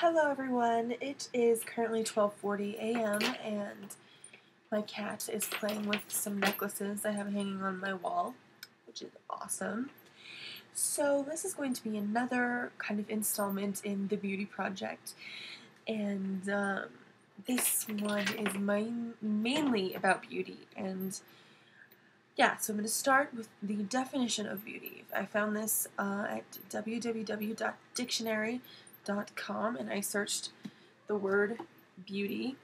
Hello everyone, it is currently 12:40 a.m. and my cat is playing with some necklaces I have hanging on my wall, which is awesome. So this is going to be another kind of installment in the beauty project, and this one is mainly about beauty. And yeah, so I'm going to start with the definition of beauty. I found this at www.dictionary.com, and I searched the word beauty,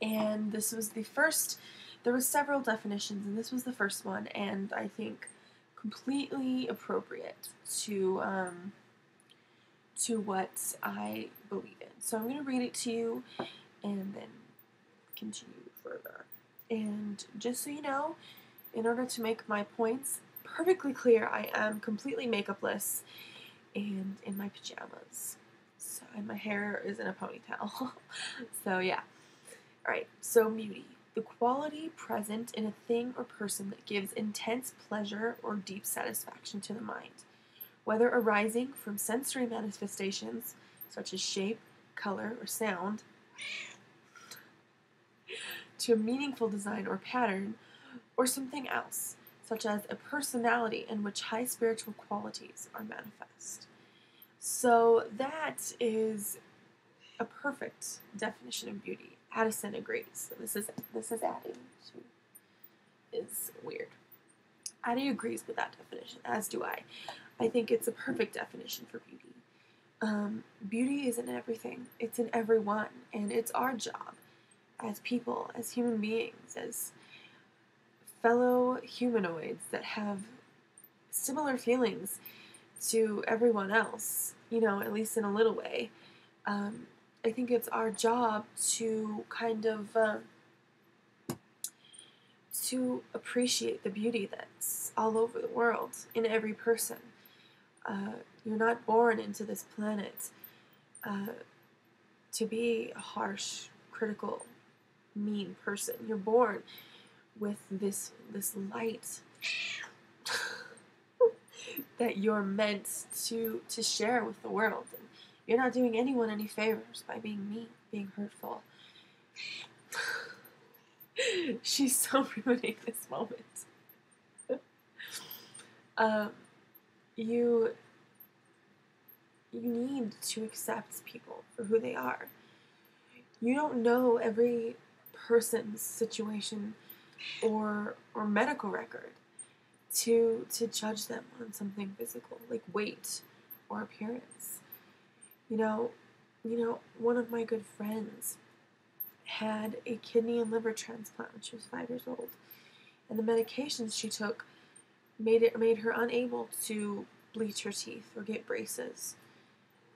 and this was the first. There were several definitions, and this was the first one, and I think completely appropriate to what I believe in. So I'm going to read it to you and then continue further. And just so you know, in order to make my points perfectly clear, I am completely makeupless and in my pajamas. So, and my hair is in a ponytail. So yeah. Alright, so beauty. The quality present in a thing or person that gives intense pleasure or deep satisfaction to the mind, whether arising from sensory manifestations such as shape, color, or sound, to a meaningful design or pattern, or something else, such as a personality in which high spiritual qualities are manifest. So that is a perfect definition of beauty. Addison agrees. So this is Addie. She is weird. Addie agrees with that definition, as do I. I think it's a perfect definition for beauty. Beauty is in everything. It's in everyone, and it's our job as people, as human beings, as fellow humanoids that have similar feelings to everyone else, you know, at least in a little way. I think it's our job to kind of to appreciate the beauty that's all over the world, in every person. You're not born into this planet to be a harsh, critical, mean person. You're born with this light that you're meant to share with the world. And you're not doing anyone any favors by being mean, being hurtful. She's so ruining this moment. You need to accept people for who they are. You don't know every person's situation or medical record to judge them on something physical, like weight or appearance. You know, one of my good friends had a kidney and liver transplant when she was 5 years old, and the medications she took made her unable to bleach her teeth or get braces,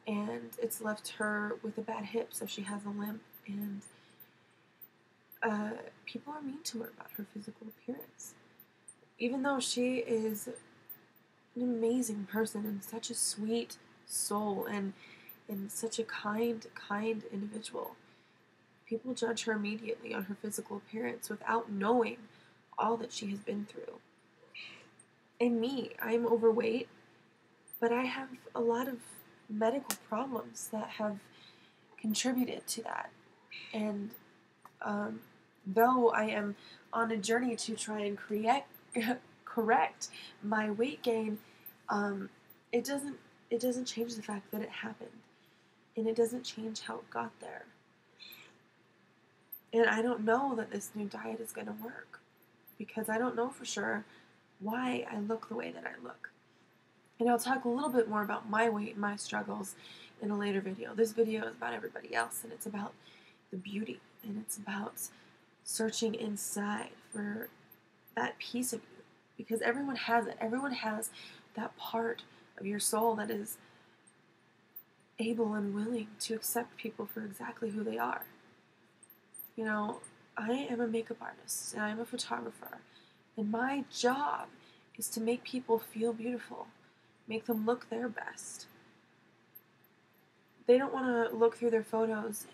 and it's left her with a bad hip, so she has a limp. And people are mean to her about her physical appearance, even though she is an amazing person and such a sweet soul and such a kind individual. People judge her immediately on her physical appearance without knowing all that she has been through. And me, I'm overweight, but I have a lot of medical problems that have contributed to that. And though I am on a journey to try and correct my weight gain, it doesn't change the fact that it happened, and it doesn't change how it got there. And I don't know that this new diet is going to work, because I don't know for sure why I look the way that I look. And I'll talk a little bit more about my weight and my struggles in a later video. This video is about everybody else, and it's about the beauty, and it's about searching inside for that piece of you, because everyone has it. Everyone has that part of your soul that is able and willing to accept people for exactly who they are. You know, I am a makeup artist, and I'm a photographer, and my job is to make people feel beautiful, make them look their best. They don't want to look through their photos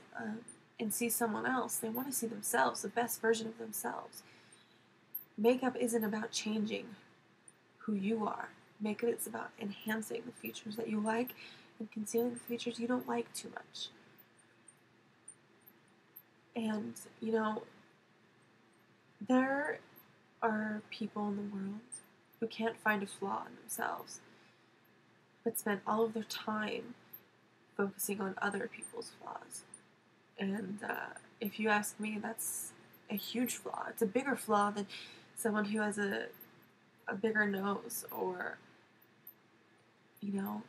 and see someone else. They want to see themselves, the best version of themselves. Makeup isn't about changing who you are. Makeup is about enhancing the features that you like and concealing the features you don't like too much. And, you know, there are people in the world who can't find a flaw in themselves, but spend all of their time focusing on other people's flaws. And if you ask me, that's a huge flaw. It's a bigger flaw than someone who has a bigger nose, or, you know,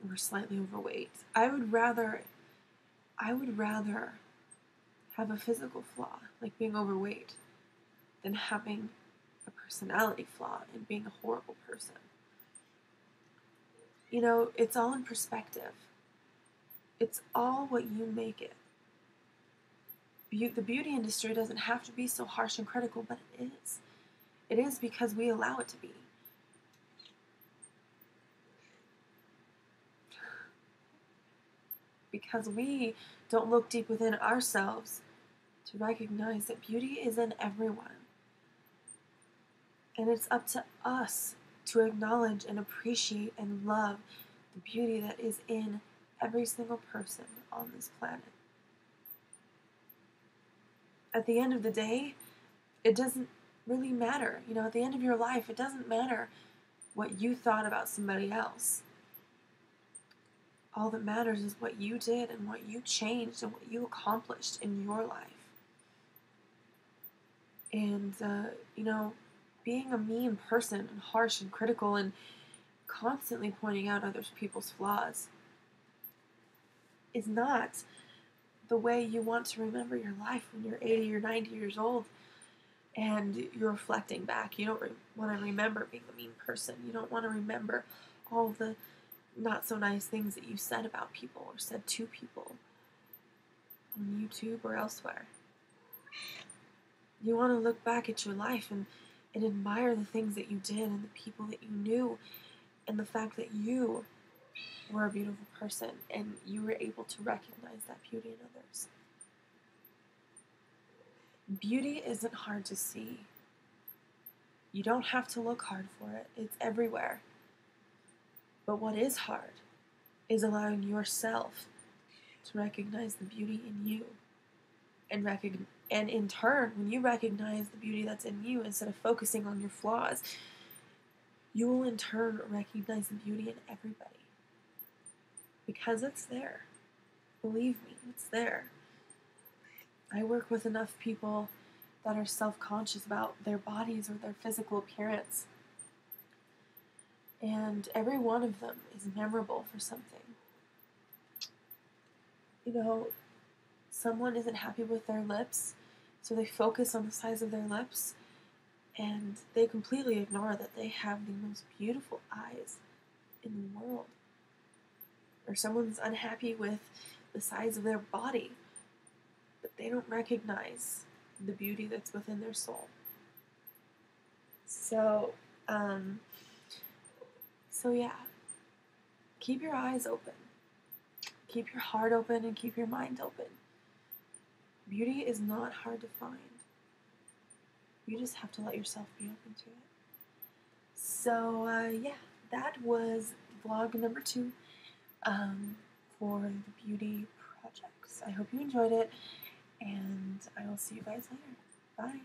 or slightly overweight. I would rather have a physical flaw, like being overweight, than having a personality flaw and being a horrible person. You know, it's all in perspective. It's all what you make it. The beauty industry doesn't have to be so harsh and critical, but it is. It is because we allow it to be. Because we don't look deep within ourselves to recognize that beauty is in everyone. And it's up to us to acknowledge and appreciate and love the beauty that is in every single person on this planet. At the end of the day, it doesn't really matter. You know, at the end of your life, it doesn't matter what you thought about somebody else. All that matters is what you did and what you changed and what you accomplished in your life. And, you know, being a mean person and harsh and critical and constantly pointing out other people's flaws is not the way you want to remember your life when you're 80 or 90 years old and you're reflecting back. You don't want to remember being a mean person. You don't want to remember all the not so nice things that you said about people or said to people on YouTube or elsewhere. You want to look back at your life and admire the things that you did and the people that you knew and the fact that you were a beautiful person and you were able to recognize that beauty in others. Beauty isn't hard to see. You don't have to look hard for it. It's everywhere. But what is hard is allowing yourself to recognize the beauty in you. And in turn, when you recognize the beauty that's in you instead of focusing on your flaws, you will in turn recognize the beauty in everybody. Because it's there. Believe me, it's there. I work with enough people that are self-conscious about their bodies or their physical appearance. And every one of them is memorable for something. You know, someone isn't happy with their lips, so they focus on the size of their lips, and they completely ignore that they have the most beautiful eyes in the world. Or someone's unhappy with the size of their body, but they don't recognize the beauty that's within their soul. So yeah, keep your eyes open. Keep your heart open and keep your mind open. Beauty is not hard to find. You just have to let yourself be open to it. So, yeah, that was vlog number 2 for the beauty projects. I hope you enjoyed it, and I will see you guys later. Bye.